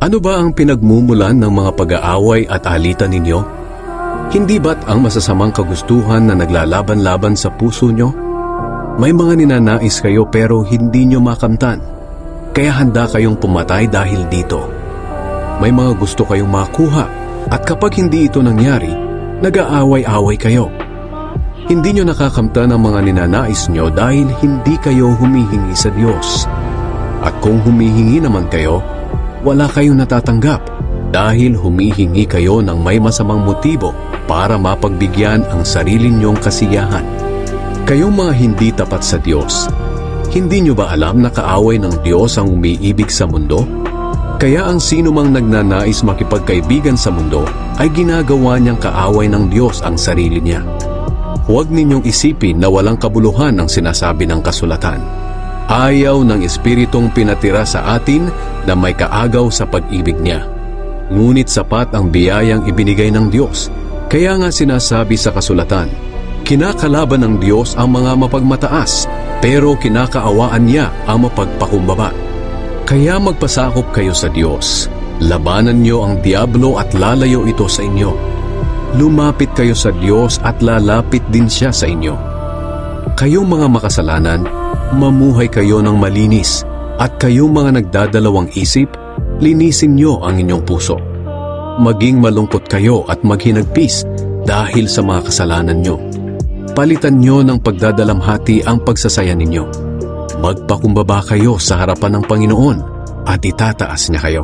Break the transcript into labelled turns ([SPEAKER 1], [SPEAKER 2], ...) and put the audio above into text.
[SPEAKER 1] Ano ba ang pinagmumulan ng mga pag-aaway at alitan ninyo? Hindi ba't ang masasamang kagustuhan na naglalaban-laban sa puso nyo? May mga ninanais kayo pero hindi nyo makamtan, kaya handa kayong pumatay dahil dito. May mga gusto kayong makuha at kapag hindi ito nangyari, nag-aaway-away kayo. Hindi nyo nakakamtan ang mga ninanais nyo dahil hindi kayo humihingi sa Diyos. At kung humihingi naman kayo, wala kayong natatanggap dahil humihingi kayo ng may masamang motibo para mapagbigyan ang sarili nyong kasiyahan. Kayong mga hindi tapat sa Diyos, hindi nyo ba alam na kaaway ng Diyos ang umiibig sa mundo? Kaya ang sino mang nagnanais makipagkaibigan sa mundo ay ginagawa niyang kaaway ng Diyos ang sarili niya. Huwag ninyong isipin na walang kabuluhan ang sinasabi ng kasulatan. Ayaw ng Espiritong pinatira sa atin na may kaagaw sa pag-ibig niya. Ngunit sapat ang biyayang ibinigay ng Diyos. Kaya nga sinasabi sa kasulatan, kinakalaban ng Diyos ang mga mapagmataas, pero kinakaawaan niya ang mapagpakumbaba. Kaya magpasakop kayo sa Diyos. Labanan niyo ang diablo at lalayo ito sa inyo. Lumapit kayo sa Diyos at lalapit din siya sa inyo. Kayong mga makasalanan, mamuhay kayo ng malinis, at kayong mga nagdadalawang isip, linisin niyo ang inyong puso. Maging malungkot kayo at maghinagpis dahil sa mga kasalanan niyo. Palitan niyo ng pagdadalamhati ang pagsasaya ninyo. Magpakumbaba kayo sa harapan ng Panginoon at itataas niya kayo.